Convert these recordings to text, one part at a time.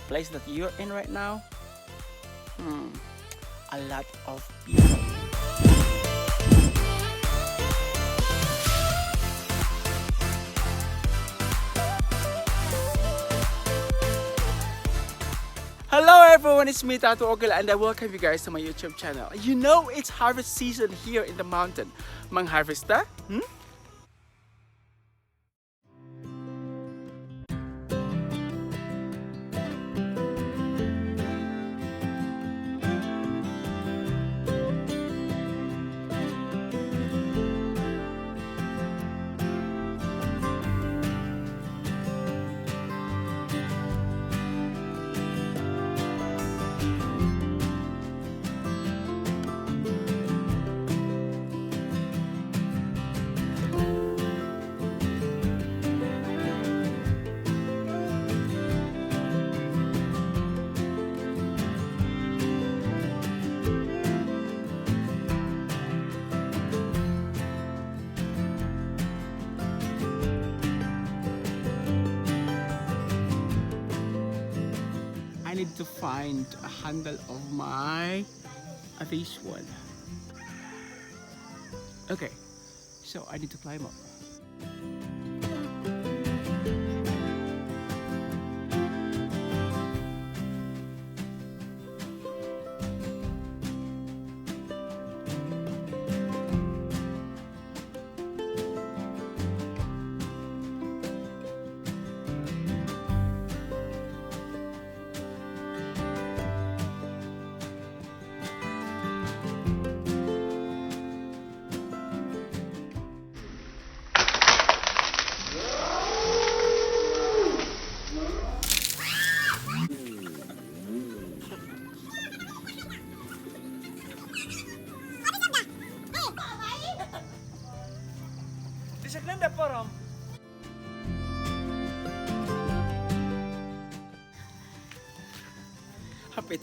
place that you're in right now? A lot of people. Hello everyone, it's me Tatu Ekil and I welcome you guys to my YouTube channel. You know it's harvest season here in the mountain. Mang-harvest ta? I need to find a handle of my this one. Okay, so I need to climb up. Isaganda parang. Hapit.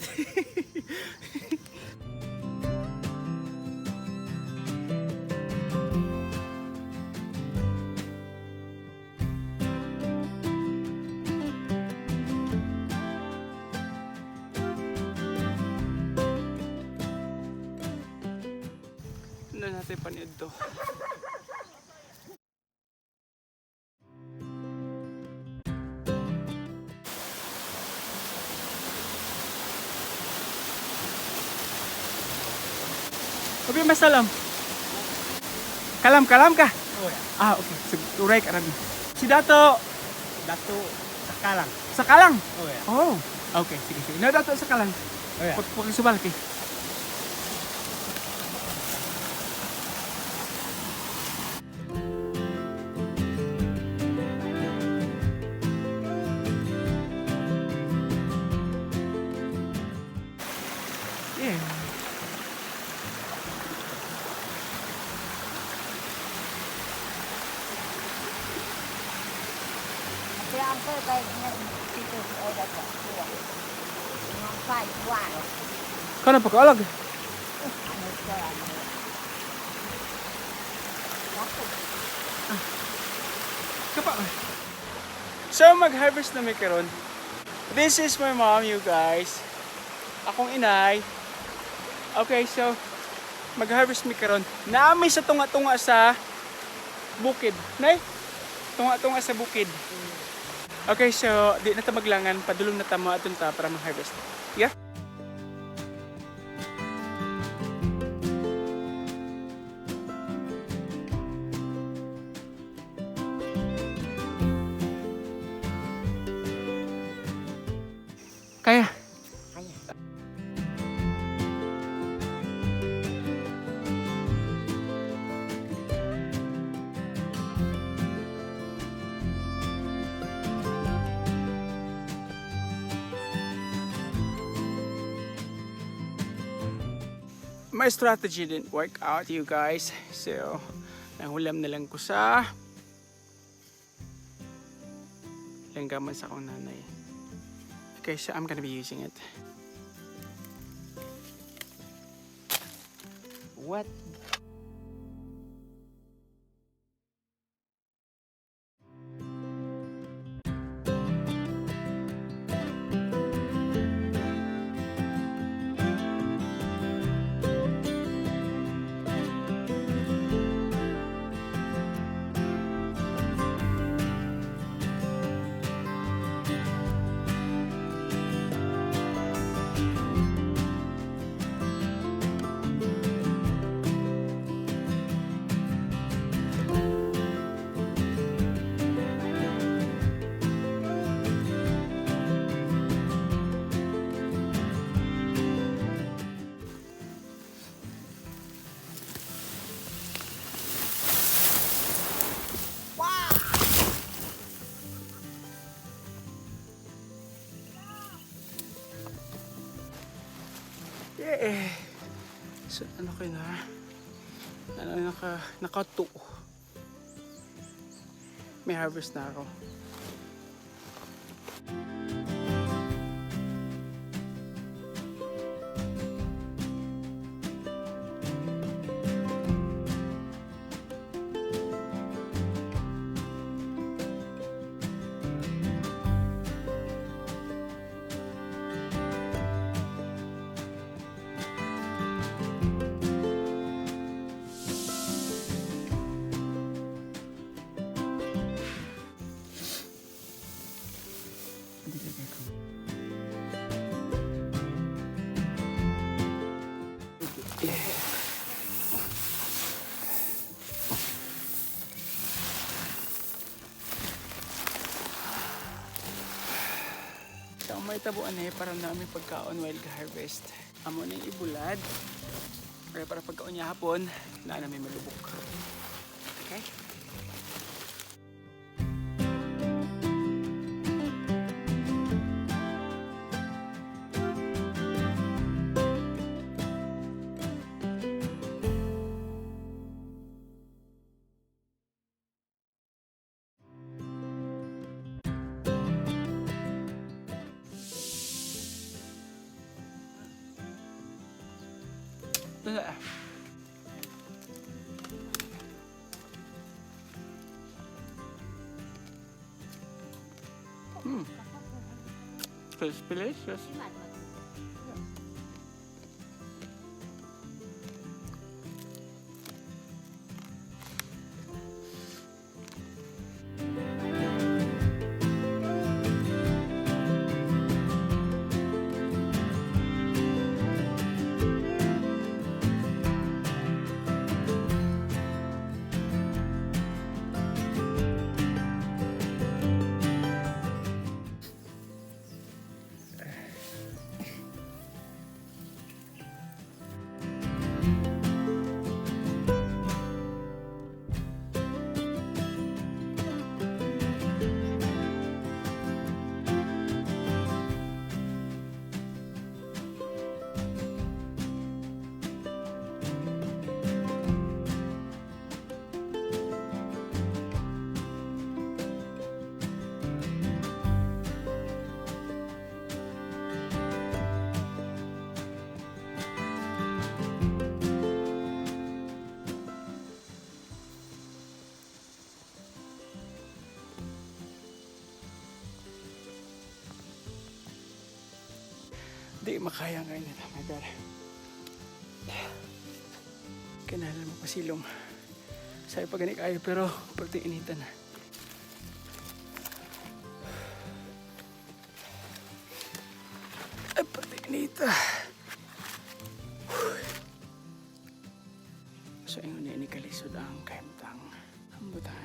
Ano natin panid to? Sabi masalam. Kalam ka? Oh ya. Ah, okay. Turay ka rin. Si Dato. Dato Sakalang. Sakalang. Oh ya. Oh. Okay, sige. No, Dato Sakalang. Oh ya. Pagkisubal kay. Yeah. Kaya ang kaya dito ay dapat kuha. Ang kaya Kana pa kaalag. ano sa ano. Kapa. So mag-harvest na may karon. This is my mom, you guys. Akong inay. Okay, so mag-harvest mi karon. Naami sa tunga-tunga sa bukid. Nay? Tunga-tunga sa bukid. Okay, so di na ta maglangan, padulong na ta mo atun ta para mag-harvest. Yeah? Kaya. My strategy didn't work out, you guys. So, nahulam na lang ko sa langgaman sa akong nanay. Okay, so I'm gonna be using it. What? So, ano kayo na? Ano, naka-2. May harvest na ako. May tabuan para namin pagkaon while harvest. Amo na yung ibulad. Para pagkaon niya hapon, na namin malubok. Okay? Wala. Delicious. Di makaya ngayon nito. My God. Kailangan mo pasilong. Sabi pa gani kayo pero pati initan na. Ay, pati inita. So, ayun na inikalisod ang kaimtang. Ang buta.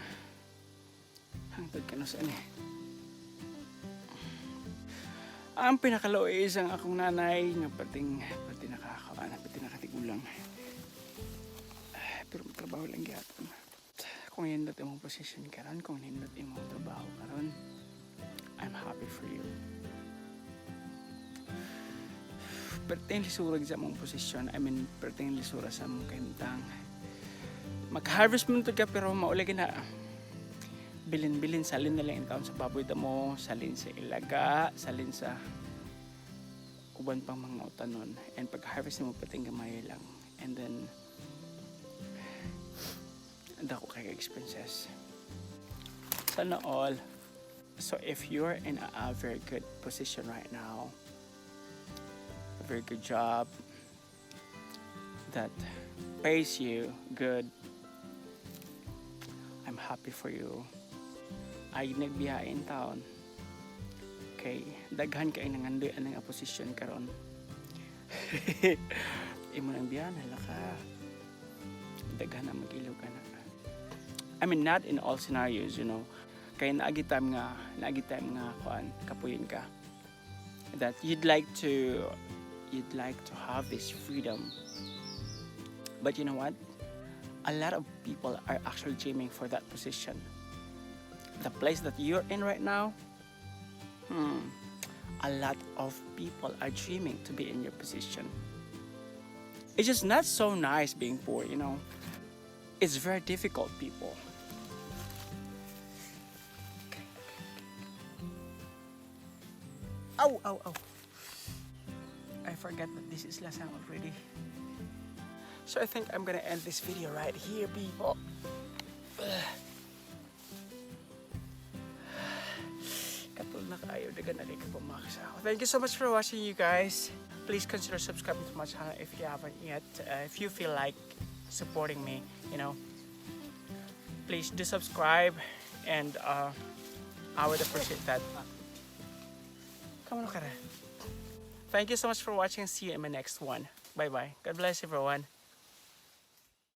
Hangtod ka na saan eh. Ang pinakalaw ay isang akong nanay nga pati nakakaana, pati nakatigulang. Pero trabaho lang gyapon. Kung hindot imong position karon, kung hindot imong trabaho karon, I'm happy for you. Perting lisurag sa mong posisyon, perting lisura sa mong kaimtang. Mag-harvest mo ito ka pero maulagi na. Bilin-bilin, salin na lang yung taon sa baboy damo, salin sa ilaga, salin sa uban pang mga utanon. And pag-harvest mo pating gamay lang. And then, dako kay expenses. Sana all. So if you're in a very good position right now, a very good job that pays you good, I'm happy for you. Ay nagbiyahe in town. Kay daghan kay nangandoy anang posisyon karon. Imo nang biyahe hala ka. Daghan na mag-ilaw ka na. I mean not in all scenarios, you know. Kay naagi time nga kuan kapuyin ka. That you'd like to have this freedom. But you know what? A lot of people are actually dreaming for that position. The place that you're in right now, a lot of people are dreaming to be in your position. It's just not so nice being poor, you know. It's very difficult, people. Ow, ow, ow. I forgot that this is lasang already. So I think I'm gonna end this video right here, people. Katul na kayo, dagan na rin ka pumaksa ako. Thank you so much for watching, you guys. Please consider subscribing to my channel if you haven't yet. If you feel like supporting me, you know, please do subscribe, and I would appreciate that. Come on, Kara. Thank you so much for watching. See you in my next one. Bye bye. God bless everyone.